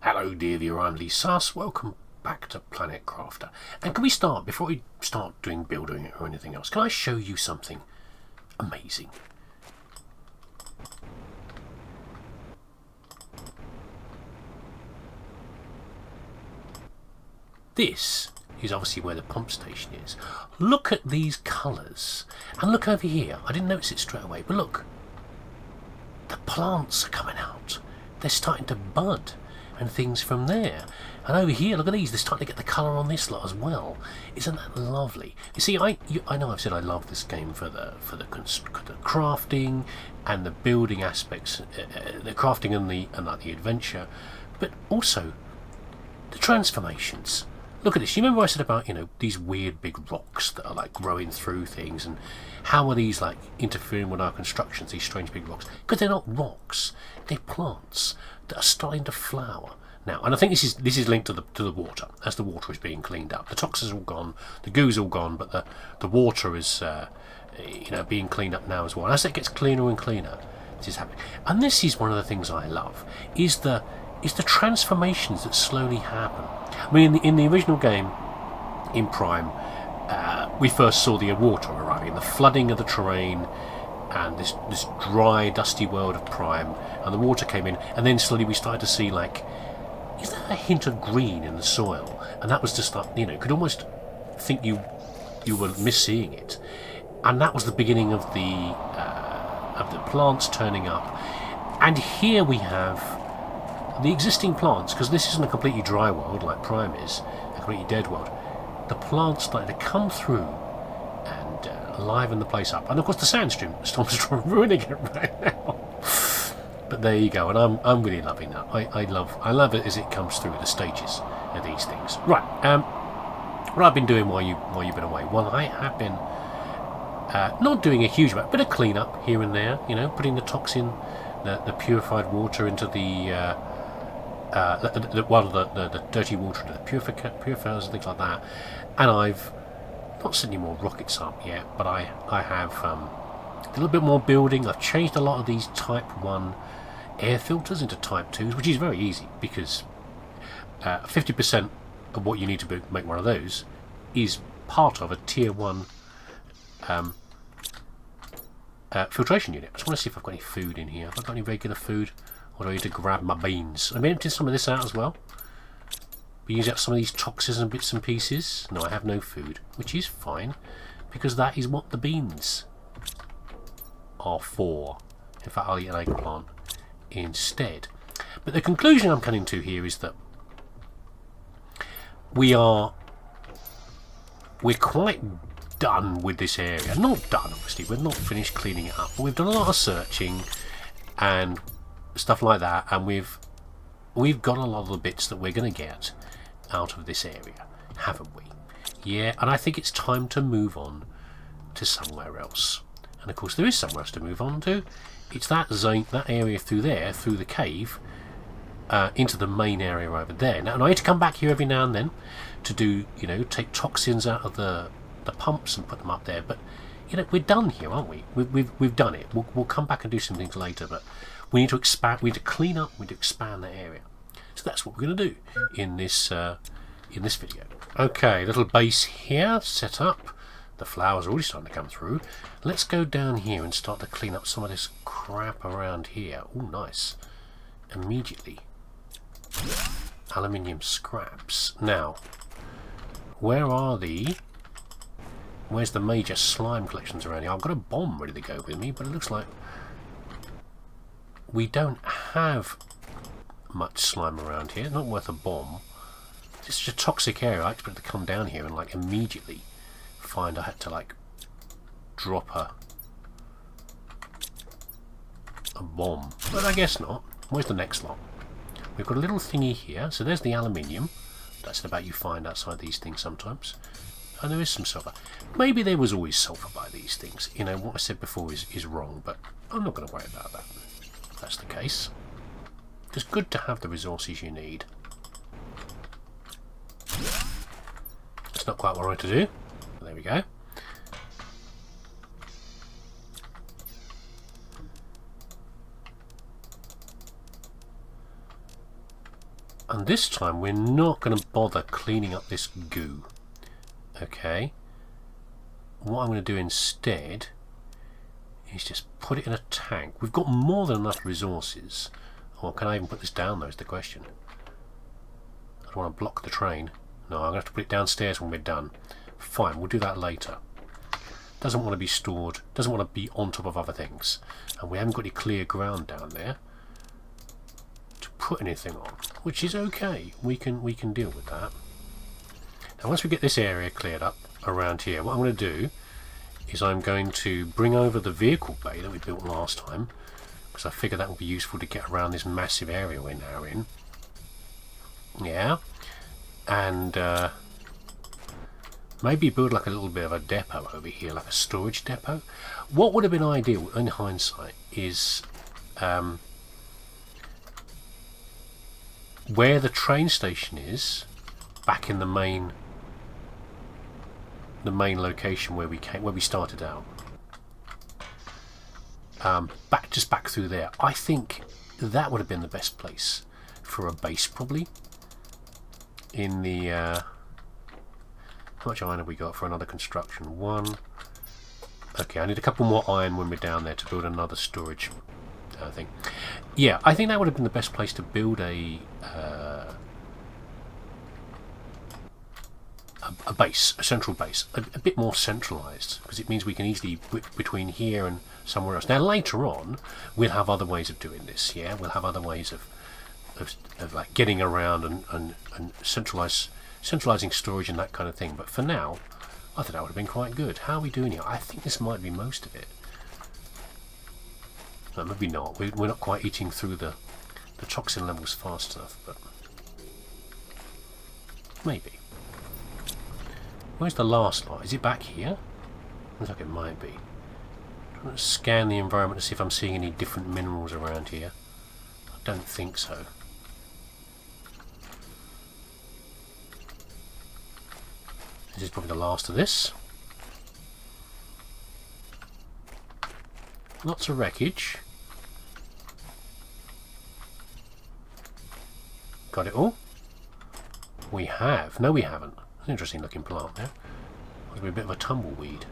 Hello dear viewer, I'm leesusss. Welcome back to Planet Crafter. And can we start, before we start building it or anything else, can I show you something amazing? This is obviously where the pump station is. Look at these colours. And look over here. I didn't notice it straight away, but look. The plants are coming out. They're starting to bud and things from there. And over here, look at these. They're starting to get the colour on this lot as well. Isn't that lovely? You see, I know I've said I love this game for the crafting and the building aspects, the crafting and the adventure, but also the transformations. Look at this. You remember I said about, these weird big rocks that are like growing through things, and how are these like interfering with our constructions, these strange big rocks? Because they're not rocks, they're plants that are starting to flower now. And I think this is linked to the water, as the water is being cleaned up. The toxins are all gone, the goo's all gone, but the water is being cleaned up now as well. And as it gets cleaner and cleaner, this is happening. And this is one of the things I love, is the transformations that slowly happen. I mean, in the original game, in Prime, we first saw the water arriving, the flooding of the terrain, and this dry, dusty world of Prime, and the water came in, and then slowly we started to see, like, is there a hint of green in the soil? And that was just like, could almost think you were misseeing it. And that was the beginning of the plants turning up. And here we have the existing plants, because this isn't a completely dry world like Prime is, a completely dead world. The plants started to come through and liven the place up. And of course the storm's ruining it right now. But there you go, and I'm really loving that. I love it as it comes through the stages of these things. Right, what I've been doing while you've been away. Well, I have been not doing a huge amount, but a clean up here and there. Putting the toxin, the purified water into the dirty water into the purifiers and things like that. And I've not sent any more rockets up yet, but I have a little bit more building. I've changed a lot of these Type 1 air filters into Type 2s, which is very easy, because 50% of what you need to make one of those is part of a Tier 1 filtration unit. I just want to see if I've got any food in here. Have I got any regular food? Or do I need to grab my beans? I'm emptying some of this out as well. We use up some of these toxins and bits and pieces. No, I have no food, which is fine, because that is what the beans are for. In fact, I'll eat an eggplant instead. But the conclusion I'm coming to here is that we're quite done with this area. Not done, obviously. We're not finished cleaning it up. But we've done a lot of searching and stuff like that, and we've got a lot of the bits that we're going to get out of this area, haven't we? Yeah, and I think it's time to move on to somewhere else. And of course there is somewhere else to move on to. It's that zone, that area through there, through the cave, into the main area over there. Now, and I need to come back here every now and then to do, take toxins out of the pumps and put them up there. But we're done here, aren't we? We've done it. We'll come back and do some things later, but we need to expand. We need to clean up. We need to expand that area. So that's what we're going to do in this video. Okay, little base here set up. The flowers are already starting to come through. Let's go down here and start to clean up some of this crap around here. Oh, nice. Immediately. Aluminium scraps. Now, where's the major slime collections around here? I've got a bomb ready to go with me, but it looks like we don't have much slime around here. Not worth a bomb. It's such a toxic area. I expect to come down here and like immediately find I had to like drop a bomb. But I guess not. Where's the next lot? We've got a little thingy here. So there's the aluminium. That's about you find outside these things sometimes. And there is some sulfur. Maybe there was always sulfur by these things. What I said before is wrong, but I'm not going to worry about that. If that's the case. It's good to have the resources you need. That's not quite what I wanted to do. There we go. And this time we're not going to bother cleaning up this goo. Okay. What I'm going to do instead is just put it in a tank. We've got more than enough resources. Or can I even put this down though is the question. I don't want to block the train. No, I'm going to have to put it downstairs when we're done. Fine, we'll do that later. Doesn't want to be stored, doesn't want to be on top of other things. And we haven't got any clear ground down there to put anything on, which is okay. We can deal with that. Now once we get this area cleared up around here, what I'm going to do is I'm going to bring over the vehicle bay that we built last time, because I figure that will be useful to get around this massive area we're now in. Yeah, and maybe build like a little bit of a depot over here, like a storage depot. What would have been ideal in hindsight is where the train station is, back in the main location where we started out. Just back through there. I think that would have been the best place for a base, probably. In the how much iron have we got for another construction? 1. Okay, I need a couple more iron when we're down there to build another storage thing. Yeah, I think that would have been the best place to build a base, a central base, a bit more centralised, because it means we can easily between here and somewhere else. Now later on, we'll have other ways of doing this. Yeah, we'll have other ways of like getting around and centralising storage and that kind of thing. But for now, I think that would have been quite good. How are we doing here? I think this might be most of it. No, maybe not. We're not quite eating through the toxin levels fast enough, but maybe. Where's the last lot? Is it back here? Looks like it might be. I'm going to scan the environment to see if I'm seeing any different minerals around here. I don't think so. This is probably the last of this. Lots of wreckage. Got it all? We have. No, we haven't. An interesting looking plant there. Must be a bit of a tumbleweed.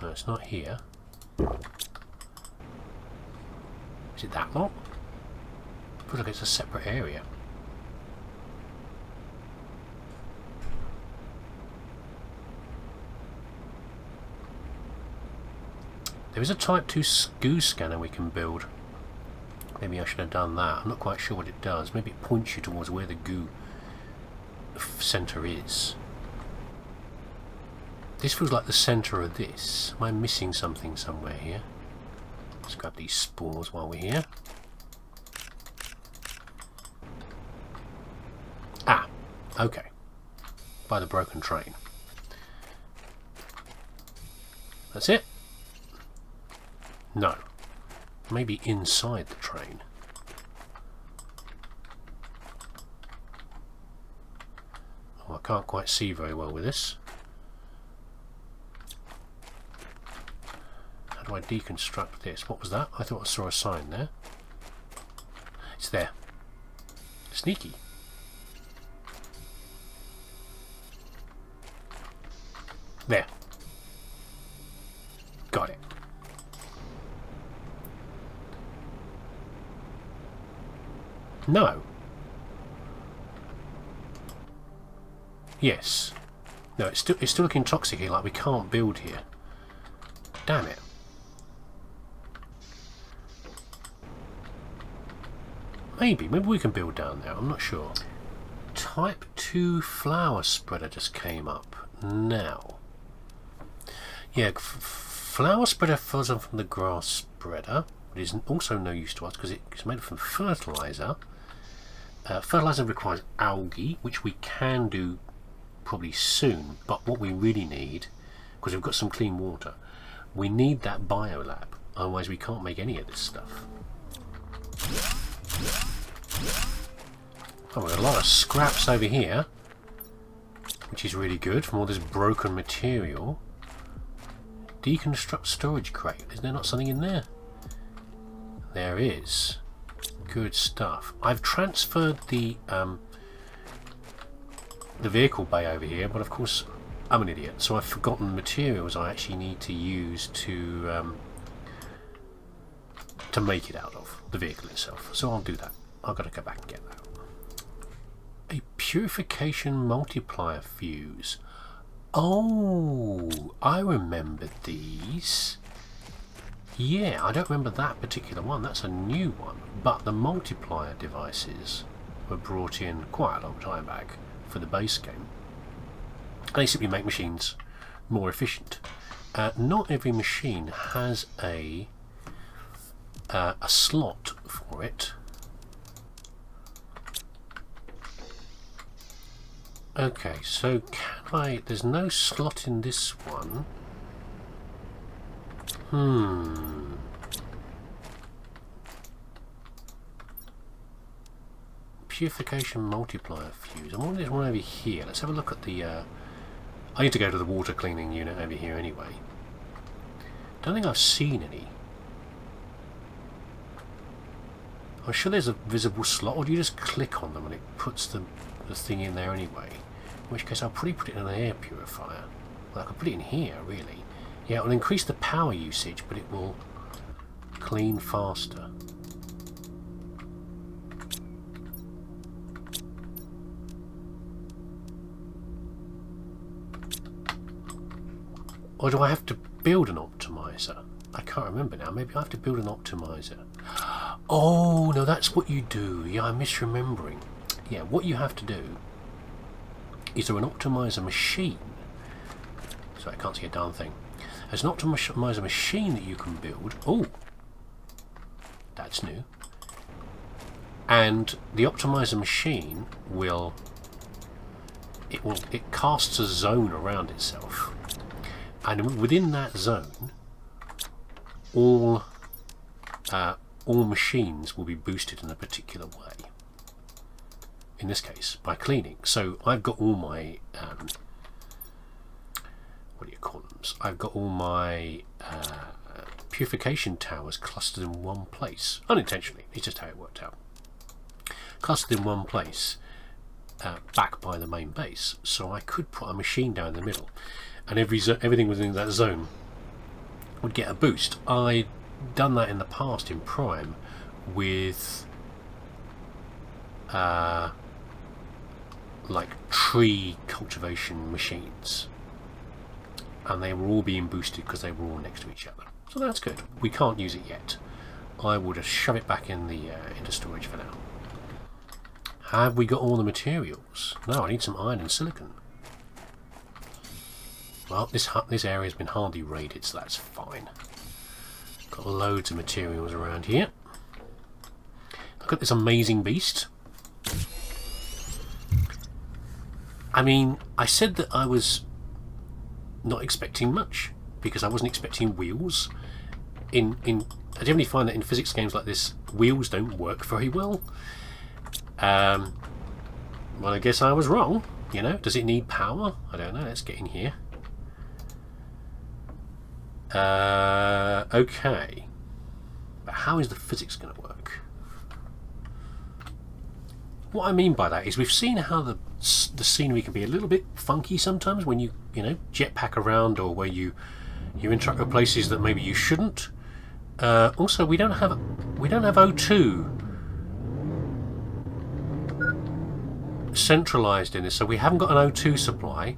No, it's not here. Is it that lot? Feels like it's a separate area. There is a Type 2 goo scanner we can build. Maybe I should have done that. I'm not quite sure what it does. Maybe it points you towards where the goo centre is. This feels like the centre of this. Am I missing something somewhere here? Let's grab these spores while we're here. Ah, okay. By the broken train. That's it? No. Maybe inside the train. Oh, I can't quite see very well with this. How do I deconstruct this? What was that? I thought I saw a sign there. It's there. Sneaky. There. Got it. No. Yes. No, it's still looking toxic here, like we can't build here. Damn it. Maybe we can build down there, I'm not sure. Type 2 flower spreader just came up now. Yeah, flower spreader fills up from the grass spreader, but is also no use to us because it's made from fertilizer. Fertilizer requires algae, which we can do probably soon, but what we really need, because we've got some clean water, we need that biolab, otherwise we can't make any of this stuff. Oh, we've got a lot of scraps over here, which is really good from all this broken material. Deconstruct storage crate. Is there not something in there? there is. Good stuff. I've transferred the vehicle bay over here, but of course I'm an idiot, so I've forgotten the materials I actually need to use to make it out of, the vehicle itself. So I'll do that. I've got to go back and get that. A purification multiplier fuse. Oh, I remember these. Yeah, I don't remember that particular one. That's a new one. But the multiplier devices were brought in quite a long time back for the base game. And they simply make machines more efficient. Not every machine has a slot for it. Okay, so can I... There's no slot in this one. Purification multiplier fuse. I want this one over here. Let's have a look at the... I need to go to the water cleaning unit over here anyway. Don't think I've seen any. I'm sure there's a visible slot, or do you just click on them and it puts the thing in there anyway? In which case I'll probably put it in an air purifier. Well, I could put it in here, really. Yeah, it will increase the power usage, but it will clean faster. Or do I have to build an optimizer? I can't remember now. Maybe I have to build an optimizer. Oh, no, that's what you do. Yeah, I'm misremembering. Yeah, what you have to do is there an optimizer machine. Sorry, I can't see a darn thing. There's an optimizer machine that you can build. Oh, that's new. And the optimizer machine it casts a zone around itself. And within that zone, all machines will be boosted in a particular way. In this case, by cleaning. So I've got all my what do you call them? I've got all my purification towers clustered in one place. Unintentionally, it's just how it worked out. Clustered in one place, back by the main base. So I could put a machine down in the middle, and everything within that zone would get a boost. I'd done that in the past in Prime with like tree cultivation machines, and they were all being boosted because they were all next to each other. So that's good. We can't use it yet. I will just shove it back in the into storage for now. Have we got all the materials? No, I need some iron and silicon. Well, this area's been hardly raided, so that's fine. Got loads of materials around here. Look at this amazing beast. I mean, I said that I was not expecting much because I wasn't expecting wheels. I generally find that in physics games like this, wheels don't work very well. Well, I guess I was wrong. You know, does it need power? I don't know. Let's get in here. Okay, but how is the physics going to work? What I mean by that is we've seen how the scenery can be a little bit funky sometimes when you jetpack around, or where you interact with places that maybe you shouldn't. Also, we don't have O2 centralized in this, so we haven't got an O2 supply.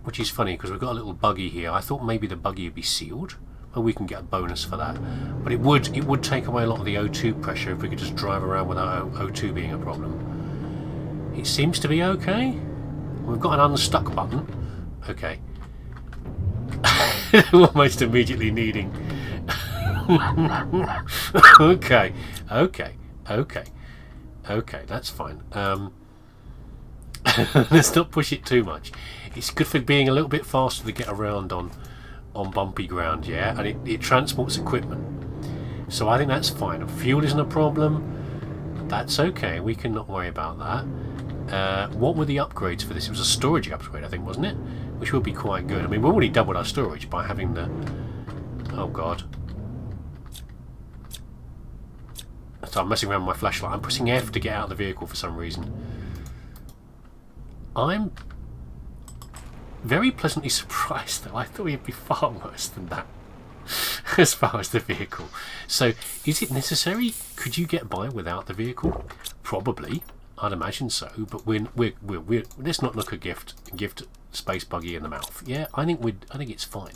Which is funny because we've got a little buggy here. I thought maybe the buggy would be sealed, and we can get a bonus for that. But it would take away a lot of the O2 pressure if we could just drive around without O2 being a problem. It seems to be okay. We've got an unstuck button. Okay. Almost immediately needing. Okay. That's fine. Let's not push it too much. It's good for being a little bit faster to get around on bumpy ground, yeah, and it transports equipment. So I think that's fine. Fuel isn't a problem. That's okay. We can not worry about that. What were the upgrades for this? It was a storage upgrade, I think, wasn't it? Which would be quite good. I mean, we've already doubled our storage by having the... Oh, God. So I'm messing around with my flashlight. I'm pressing F to get out of the vehicle for some reason. I'm very pleasantly surprised though. I thought it'd be far worse than that as far as the vehicle. So is it necessary? Could you get by without the vehicle? Probably. I'd imagine so, but we're let's not look a gift space buggy in the mouth. Yeah, I think it's fine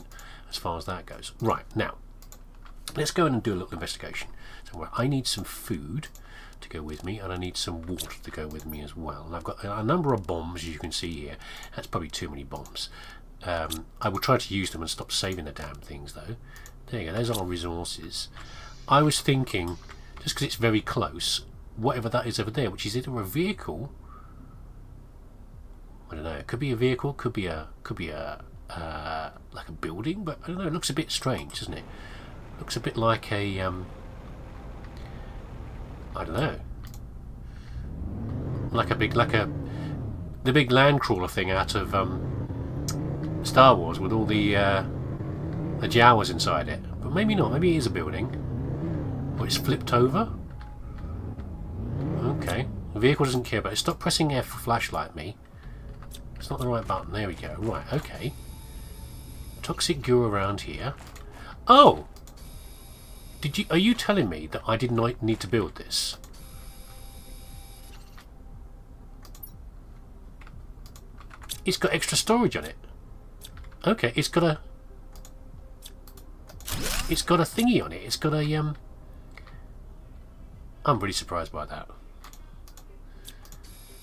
as far as that goes. Right, now let's go in and do a little investigation. So I need some food to go with me, and I need some water to go with me as well. And I've got a number of bombs, as you can see here. That's probably too many bombs. I will try to use them and stop saving the damn things though. There you go, there's our resources. I was thinking, just because it's very close, whatever that is over there, which is either a vehicle, I don't know, it could be a vehicle, could be a like a building, but I don't know, it looks a bit strange, doesn't it? Looks a bit like a I don't know, like the big land crawler thing out of Star Wars with all the Jawas inside it. But maybe not, maybe it is a building. Or it's flipped over. Okay, the vehicle doesn't care about it. Stop pressing F for flashlight me. It's not the right button. There we go. Right, okay. Toxic goo around here. Oh! Are you telling me that I did not need to build this? It's got extra storage on it. Okay, it's got a thingy on it. It's got a I'm really surprised by that.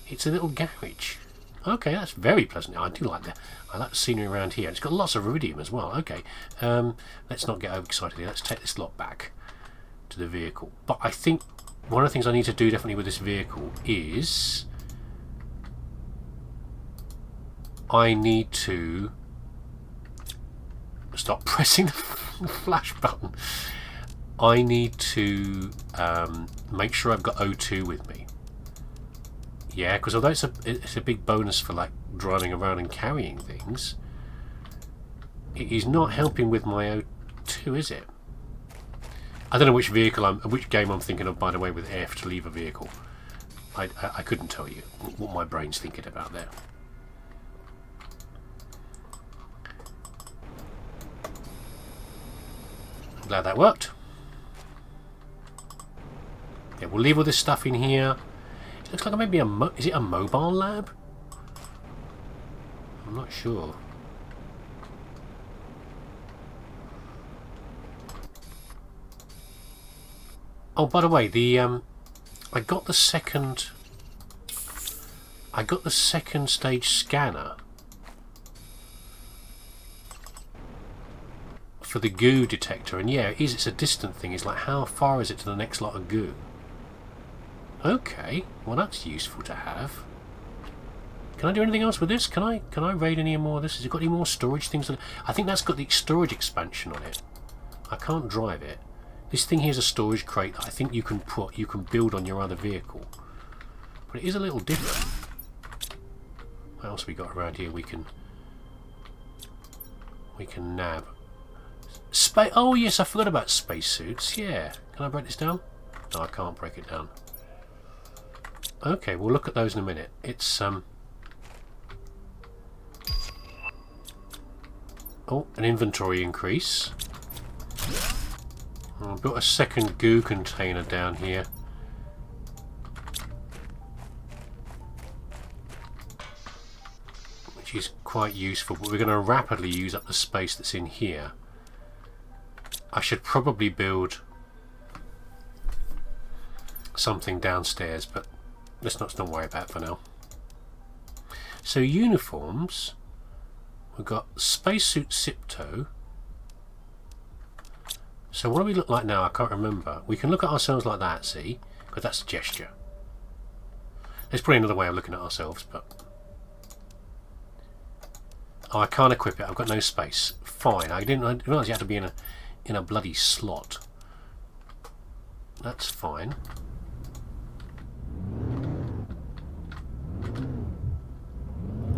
It's a little garage. Okay, that's very pleasant. I do like that. I like the scenery around here. It's got lots of iridium as well. Okay, let's not get overexcited here. Let's take this lot back to the vehicle. But I think one of the things I need to do definitely with this vehicle is I need to stop pressing the flash button. I need to make sure I've got O2 with me. Yeah, because although it's a big bonus for like driving around and carrying things, it is not helping with my O2, is it? I don't know which game I'm thinking of, by the way, with F to leave a vehicle. I couldn't tell you what my brain's thinking about there. I'm glad that worked. Yeah, we'll leave all this stuff in here. It looks like maybe is it a mobile lab? I'm not sure. Oh, by the way, I got the second stage scanner for the goo detector, and yeah, it's a distant thing. It's like, how far is it to the next lot of goo? Okay, well that's useful to have. Can I do anything else with this? Can I raid any more of this? Has it got any more storage things? I think that's got the storage expansion on it. I can't drive it. This thing here is a storage crate that I think you can build on your other vehicle. But it is a little different. What else we got around here? We can nab. Oh yes, I forgot about spacesuits. Yeah. Can I break this down? No, I can't break it down. Okay, we'll look at those in a minute. It's oh, an inventory increase. I've got a second goo container down here. Which is quite useful, but we're going to rapidly use up the space that's in here. I should probably build something downstairs, but let's not worry about it for now. So uniforms, we've got spacesuit Sipto. So what do we look like now? I can't remember. We can look at ourselves like that, see? Because that's a gesture. There's probably another way of looking at ourselves, but... Oh, I can't equip it. I've got no space. Fine. I didn't realise you had to be in a bloody slot. That's fine.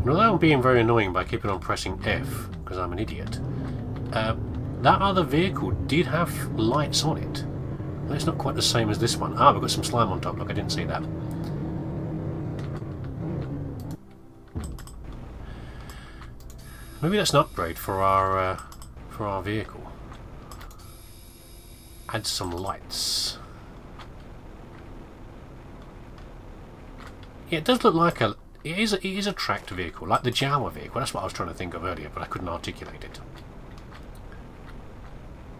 Although I'm being very annoying by keeping on pressing F, because I'm an idiot, that other vehicle did have lights on it, Well, it's not quite the same as this one. Ah, we've got some slime on top. Look, I didn't see that. Maybe that's an upgrade for our vehicle. Add some lights. Yeah, it does look like a... It is a tracked vehicle, like the Jawa vehicle. That's what I was trying to think of earlier, but I couldn't articulate it.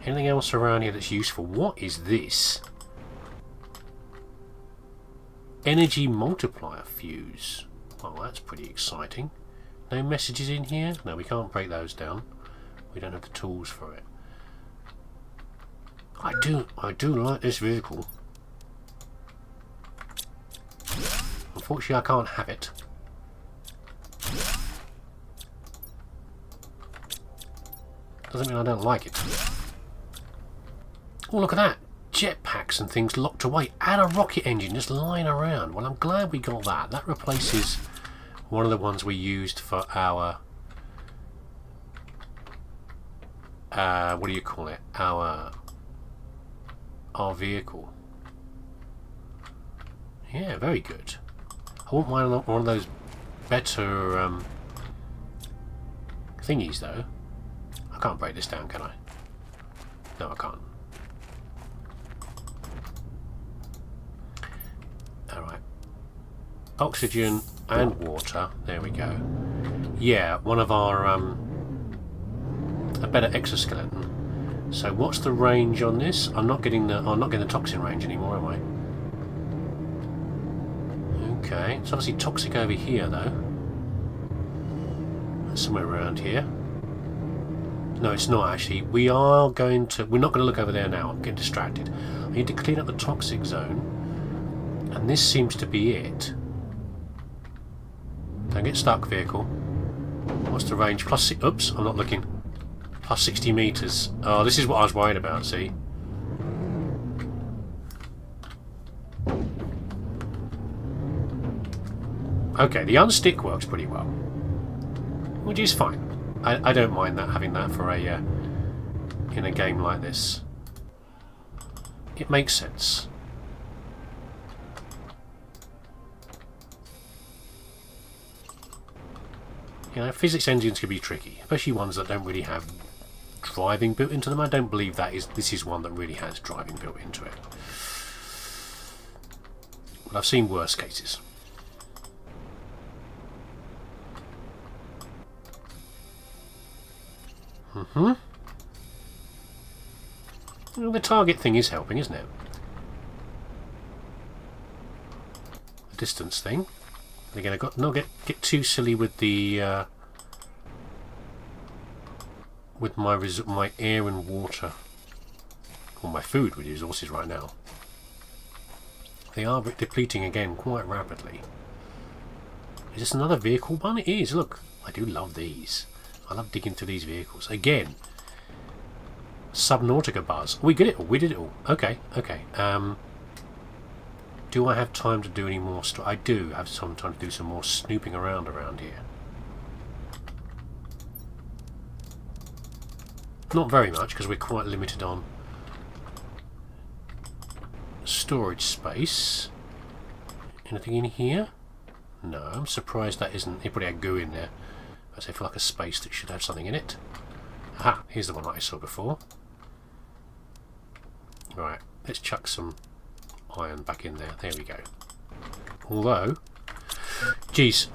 Anything else around here that's useful? What is this? Energy multiplier fuse. Oh, that's pretty exciting. No messages in here? No, we can't break those down. We don't have the tools for it. I do like this vehicle. Unfortunately, I can't have it. Doesn't mean I don't like it. Oh, look at that. Jetpacks and things locked away. And a rocket engine just lying around. Well, I'm glad we got that. That replaces one of the ones we used for our... what do you call it? Our vehicle. Yeah, very good. I want one of those better thingies, though. I can't break this down, can I? No, I can't. Alright. Oxygen and water. There we go. Yeah, one of our... a better exoskeleton. So what's the range on this? I'm not getting the toxin range anymore, am I? Okay, it's obviously toxic over here, though. Somewhere around here. No, it's not actually. We're not going to look over there now. I'm getting distracted. I need to clean up the toxic zone, and this seems to be it. Don't get stuck, vehicle. What's the range? Oops, I'm not looking. Plus 60 meters. Oh, this is what I was worried about. See. Okay, the unstick works pretty well, which is fine. I don't mind that, having that for a in a game like this. It makes sense. You know, physics engines can be tricky, especially ones that don't really have driving built into them. I don't believe this is one that really has driving built into it. But I've seen worse cases. Well, the target thing is helping, isn't it? The distance thing. Again, I've got not get too silly with the with my air and water, or my food resources right now. They are depleting again quite rapidly. Is this another vehicle one? It is. Look, I do love these. I love digging through these vehicles. Again, Subnautica buzz. We did it all. We did it all. Okay, okay. Do I have time to do any more? I do have some time to do some more snooping around here. Not very much, because we're quite limited on storage space. Anything in here? No, I'm surprised that isn't. They probably had goo in there. I say for like a space that should have something in it. Aha, here's the one that I saw before. Right, let's chuck some iron back in there. There we go. Although, geez,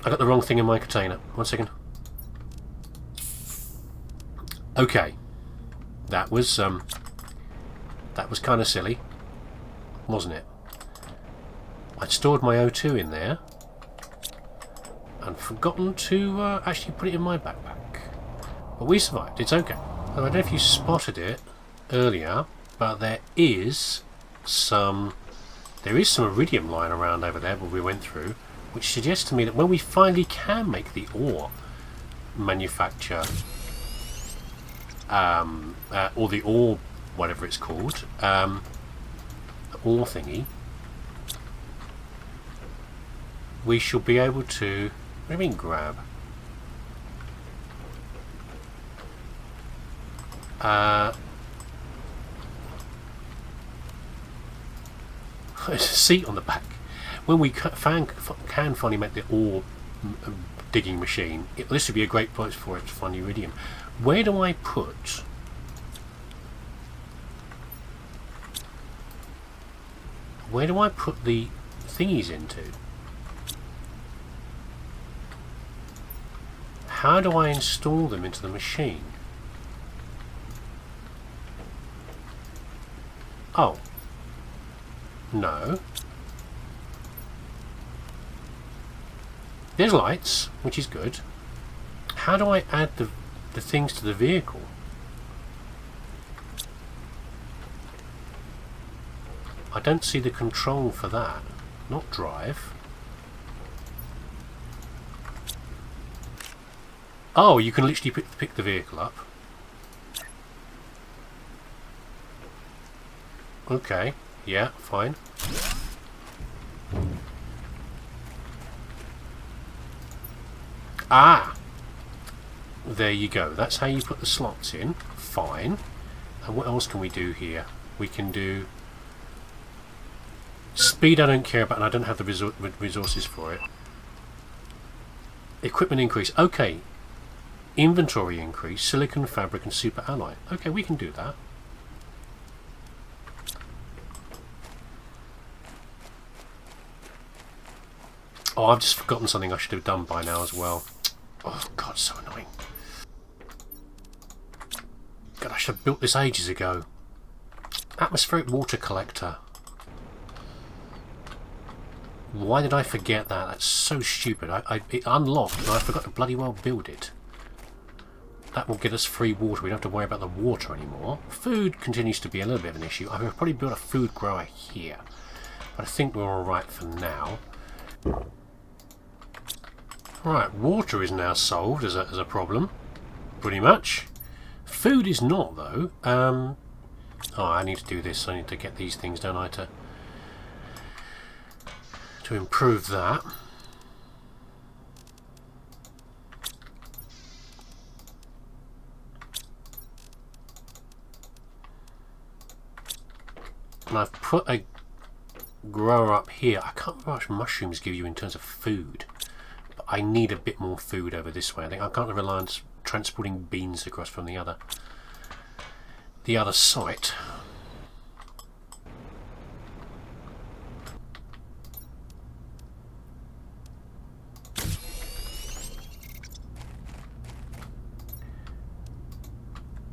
I got the wrong thing in my container. 1 second. Okay, that was kind of silly, wasn't it? I'd stored my O2 in there and forgotten to actually put it in my backpack. But we survived. It's okay. I don't know if you spotted it earlier, but there is some iridium lying around over there where we went through, which suggests to me that when we finally can make the ore manufacture, or the ore, whatever it's called, ore thingy, we shall be able to... What do you mean grab? There's a seat on the back. When we can finally make the ore digging machine, this would be a great place for it to find iridium. Where do I put... Where do I put the thingies into? How do I install them into the machine? Oh. No. There's lights, which is good. How do I add the things to the vehicle? I don't see the control for that. Not drive. Oh, you can literally pick the vehicle up. Okay, yeah, fine. Ah! There you go. That's how you put the slots in. Fine. And what else can we do here? We can do... Speed I don't care about, and I don't have the resources for it. Equipment increase. Okay. Inventory increase. Silicon, fabric, and super alloy. Okay, we can do that. Oh, I've just forgotten something I should have done by now as well. Oh, God, so annoying. God, I should have built this ages ago. Atmospheric water collector. Why did I forget that? That's so stupid. It unlocked and I forgot to bloody well build it. That will get us free water. We don't have to worry about the water anymore. Food continues to be a little bit of an issue. I could probably build a food grower here. But I think we're alright for now. Right, water is now solved as a problem. Pretty much. Food is not, though. Oh, I need to do this. I need to get these things, don't I, to improve that. And I've put a grower up here. I can't remember how much mushrooms give you in terms of food. But I need a bit more food over this way. I think I can't rely on transporting beans across from the other site.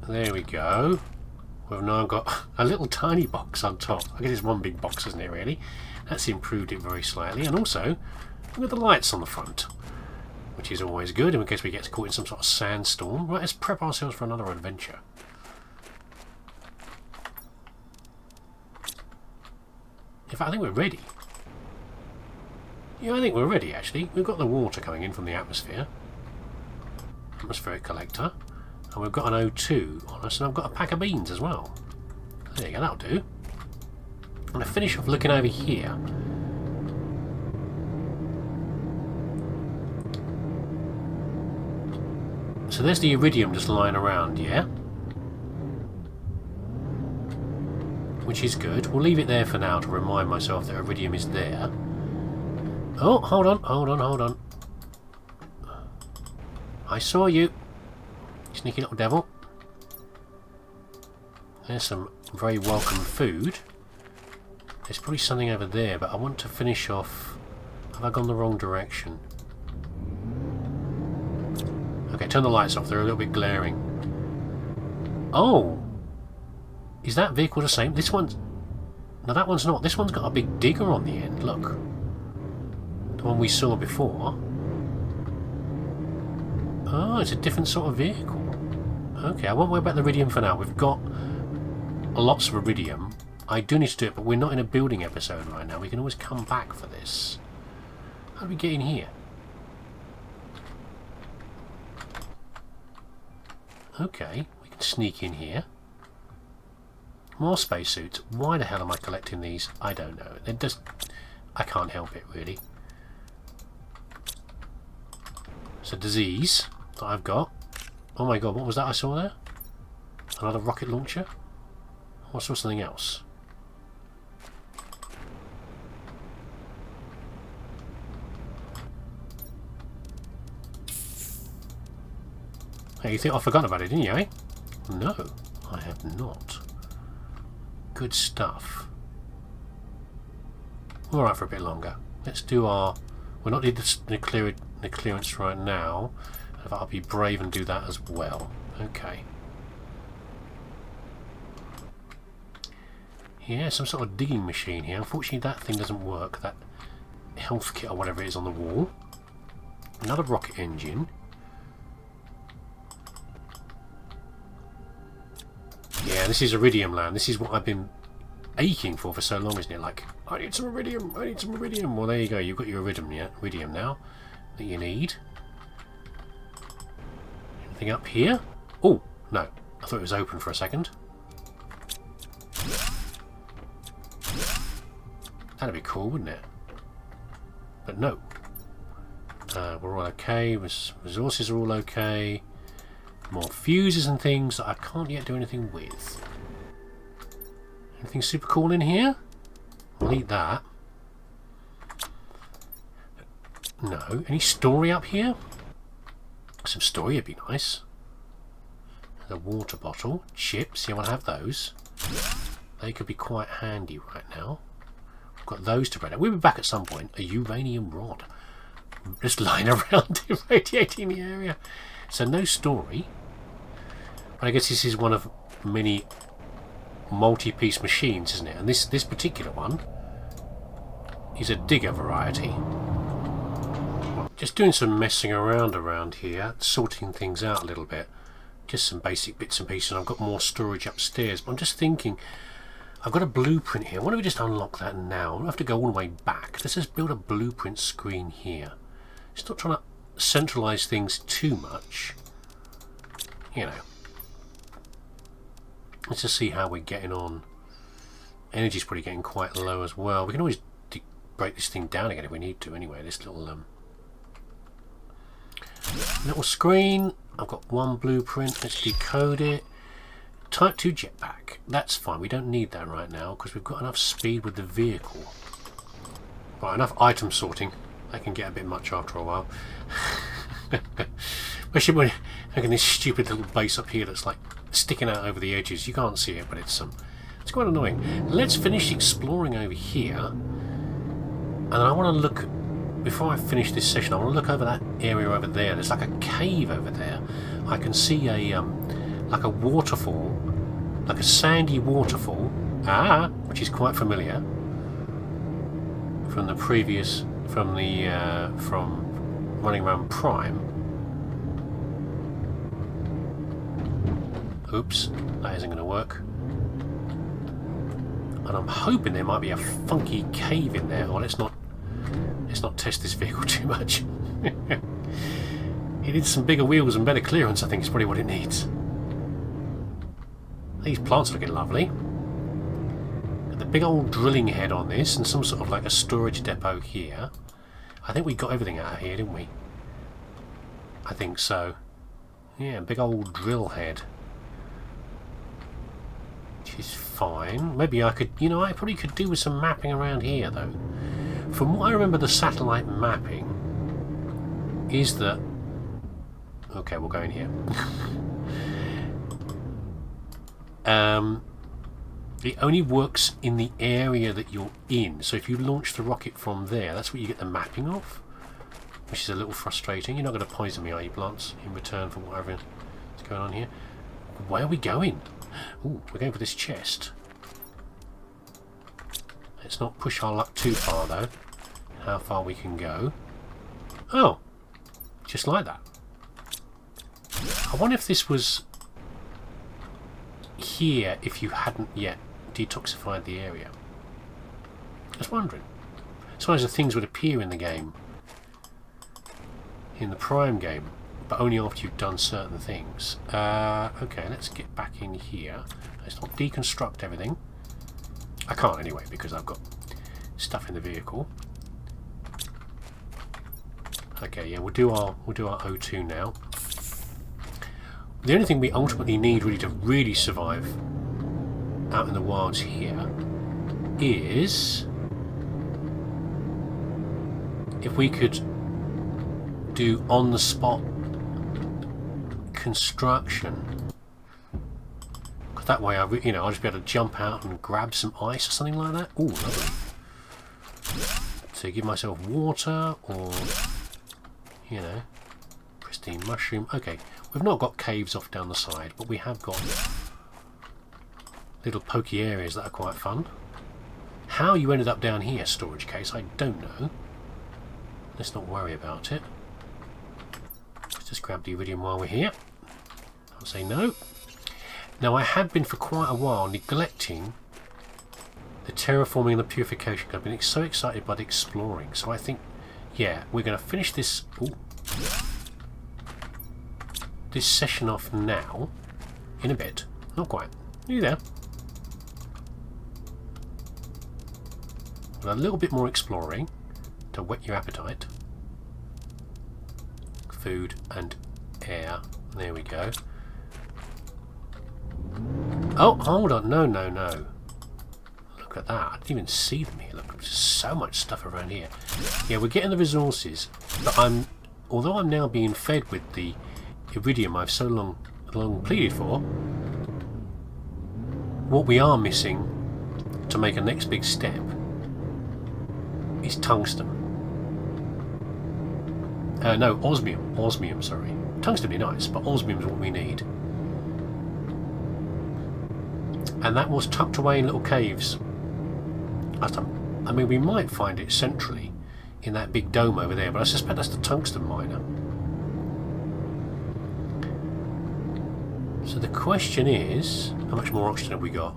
There we go. We've now got a little tiny box on top. I guess it's one big box, isn't it, really? That's improved it very slightly. And also, we've got the lights on the front, which is always good in case we get caught in some sort of sandstorm. Right, let's prep ourselves for another adventure. In fact, I think we're ready. Yeah, I think we're ready, actually. We've got the water coming in from the atmosphere. Atmospheric collector. And we've got an O2 on us, and I've got a pack of beans as well. There you go, that'll do. I'm going to finish off looking over here. So there's the iridium just lying around, yeah? Which is good. We'll leave it there for now to remind myself that iridium is there. Oh, hold on. I saw you. Sneaky little devil. There's some very welcome food. There's probably something over there, but I want to finish off... Have I gone the wrong direction? Okay, turn the lights off. They're a little bit glaring. Oh! Is that vehicle the same? This one's... No, that one's not. This one's got a big digger on the end. Look. The one we saw before. Oh, it's a different sort of vehicle. Okay, I won't worry about the iridium for now. We've got lots of iridium. I do need to do it, but we're not in a building episode right now. We can always come back for this. How do we get in here? Okay, we can sneak in here. More spacesuits. Why the hell am I collecting these? I don't know. It just... I can't help it, really. It's a disease that I've got. Oh my god, what was that I saw there? Another rocket launcher? Or I saw something else? Hey, you think I forgot about it, didn't you, eh? No, I have not. Good stuff. Alright for a bit longer. Let's do our... We're not needing the clearance right now. If I'll be brave and do that as well. Okay. Yeah, some sort of digging machine here. Unfortunately that thing doesn't work. That health kit or whatever it is on the wall. Another rocket engine. Yeah, this is iridium land. This is what I've been aching for so long, isn't it? Like, I need some iridium, I need some iridium. Well, there you go. You've got your iridium now that you need. Anything up here? Oh, no. I thought it was open for a second. That'd be cool, wouldn't it? But no. We're all okay. Resources are all okay. More fuses and things that I can't yet do anything with. Anything super cool in here? I'll eat that. No. Any story up here? Some story would be nice. The water bottle. Chips. You want to have those? They could be quite handy right now. We've got those to break out. We'll be back at some point. A uranium rod. Just lying around irradiating the area. So no story. But I guess this is one of many multi-piece machines, isn't it? And this particular one is a digger variety. Just doing some messing around here, sorting things out a little bit. Just some basic bits and pieces. I've got more storage upstairs, but I'm just thinking, I've got a blueprint here. Why don't we just unlock that now? I don't have to go all the way back. Let's just build a blueprint screen here. It's not trying to centralize things too much. You know. Let's just see how we're getting on. Energy's probably getting quite low as well. We can always break this thing down again if we need to anyway. This little screen. I've got one blueprint. Let's decode it. Type 2 jetpack. That's fine. We don't need that right now because we've got enough speed with the vehicle. Right, enough item sorting. That can get a bit much after a while. Especially when having this stupid little base up here that's like sticking out over the edges. You can't see it, but it's quite annoying. Let's finish exploring over here. And I want to look, before I finish this session, I want to look over that area over there. There's like a cave over there. I can see a like a waterfall, like a sandy waterfall, which is quite familiar from the previous, from running around Prime. Oops, that isn't going to work. And I'm hoping there might be a funky cave in there. Or let's not test this vehicle too much. It needs some bigger wheels and better clearance, I think is probably what it needs. These plants are looking lovely. Got the big old drilling head on this and some sort of like a storage depot here. I think we got everything out of here, didn't we? I think so. Yeah, big old drill head. Which is fine. Maybe I could, I probably could do with some mapping around here though. From what I remember, the satellite mapping is that... Okay, we'll go in here. It only works in the area that you're in. So if you launch the rocket from there, that's what you get the mapping of. Which is a little frustrating. You're not going to poison me, are you, plants, in return for whatever is going on here? Where are we going? Ooh, we're going for this chest. Let's not push our luck too far, though. How far we can go. Oh, just like that. I wonder if this was here if you hadn't yet detoxified the area. Just wondering. Sometimes the things would appear in the game, in the Prime game, but only after you've done certain things. Okay, let's get back in here. Let's not deconstruct everything. I can't anyway because I've got stuff in the vehicle. Okay, yeah, we'll do our O2 now. The only thing we ultimately need really to really survive out in the wilds here is if we could do on the spot construction. Because that way, I'll just be able to jump out and grab some ice or something like that. Ooh, lovely. So give myself water or, you know, pristine mushroom. Okay, we've not got caves off down the side, but we have got little pokey areas that are quite fun. How you ended up down here, storage case, I don't know. Let's not worry about it. Let's just grab the iridium while we're here. I'll say no. Now, I had been for quite a while neglecting the terraforming and the purification. I've been so excited by the exploring. So I think, yeah, we're going to finish this this session off now. In a bit. Not quite. Are you there? A little bit more exploring to whet your appetite. Food and air. There we go. Oh, hold on. No, no, no. Look at that. I didn't even see them here. Look, there's so much stuff around here. Yeah, we're getting the resources, but although I'm now being fed with the iridium I've so long pleaded for, what we are missing to make a next big step is tungsten. No, osmium. Osmium, sorry. Tungsten would be nice, but osmium is what we need. And that was tucked away in little caves. I mean, we might find it centrally in that big dome over there, but I suspect that's the tungsten miner. So the question is, how much more oxygen have we got?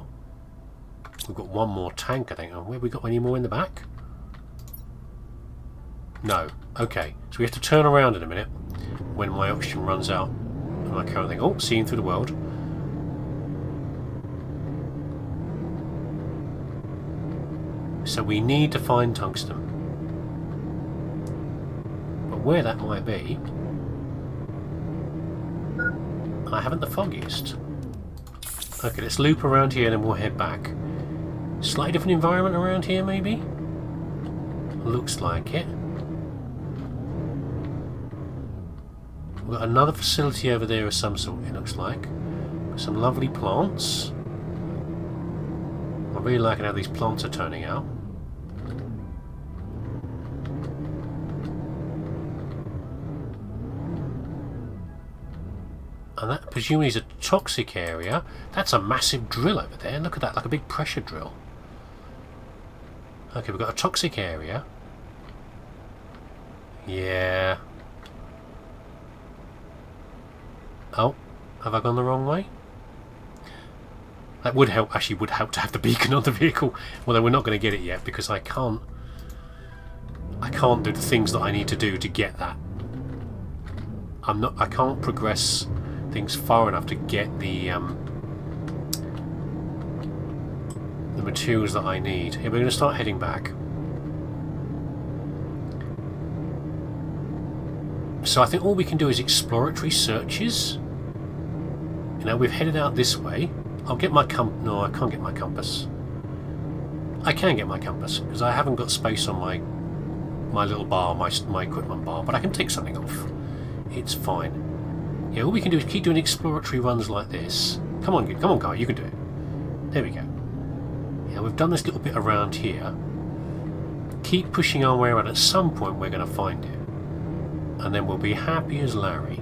We've got one more tank, I think. Have we got any more in the back? No. Okay, so we have to turn around in a minute when my oxygen runs out. And I can't think, oh, seeing through the world. So we need to find tungsten. But where that might be, I haven't the foggiest. Okay, let's loop around here and then we'll head back. Slightly different environment around here, maybe? Looks like it. We've got another facility over there of some sort, it looks like. Some lovely plants. I'm really liking how these plants are turning out. And that presumably is a toxic area. That's a massive drill over there. Look at that, like a big pressure drill. Okay, we've got a toxic area. Yeah. Oh, have I gone the wrong way? That would help, actually would help to have the beacon on the vehicle. Although we're not going to get it yet because I can't do the things that I need to do to get that. I can't progress things far enough to get the materials that I need. Here, we're going to start heading back. So I think all we can do is exploratory searches. You know, we've headed out this way. I'll get my no, I can't get my compass. I can get my compass because I haven't got space on my little bar, my equipment bar, but I can take something off. It's fine. Yeah, all we can do is keep doing exploratory runs like this. Come on, guy, you can do it. There we go. Yeah, we've done this little bit around here. Keep pushing our way around. At some point, we're going to find it, and then we'll be happy as Larry.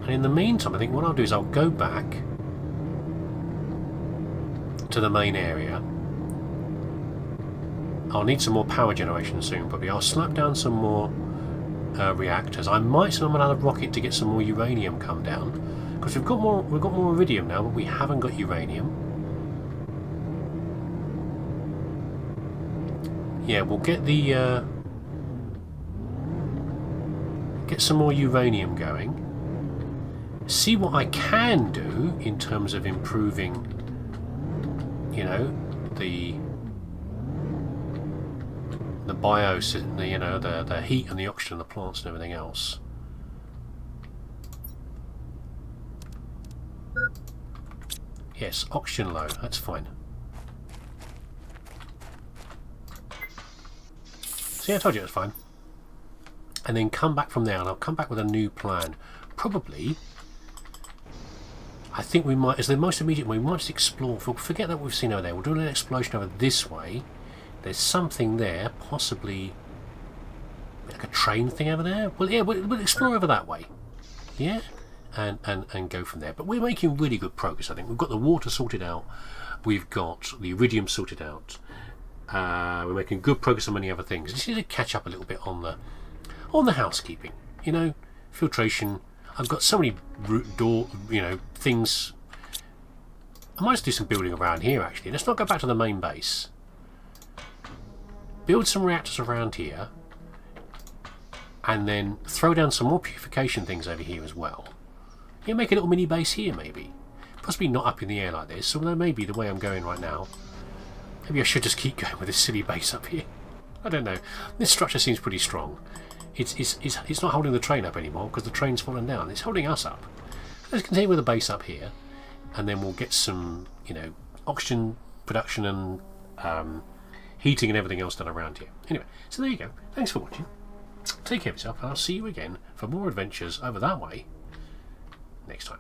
And in the meantime, I think what I'll do is I'll go back to the main area. I'll need some more power generation soon, probably. I'll slap down some more reactors. I might send them another rocket to get some more uranium come down, because we've got more iridium now, but we haven't got uranium. Yeah, we'll get the get some more uranium going. See what I can do in terms of improving, you know, the bios, you know, the heat and the oxygen, the plants and everything else. Yes, oxygen low, that's fine. See, I told you it was fine. and then come back from there, and I'll come back with a new plan. Probably, I think we might, as the most immediate way, we might just explore. Forget that we've seen over there. We'll do an exploration over this way. There's something there, possibly like a train thing over there. Well, yeah, we'll explore over that way. Yeah, and go from there. But we're making really good progress. I think we've got the water sorted out. We've got the iridium sorted out. We're making good progress on many other things. Just need to catch up a little bit on the housekeeping. You know, filtration. I've got so many things. I might just do some building around here. Actually, let's not go back to the main base. Build some reactors around here, and then throw down some more purification things over here as well. Yeah, make a little mini base here, maybe. Possibly not up in the air like this, although maybe the way I'm going right now. Maybe I should just keep going with this silly base up here. I don't know. This structure seems pretty strong. It's not holding the train up anymore because the train's fallen down. It's holding us up. Let's continue with the base up here, and then we'll get some, oxygen production and heating and everything else done around here. Anyway, so there you go. Thanks for watching. Take care of yourself, and I'll see you again for more adventures over that way next time.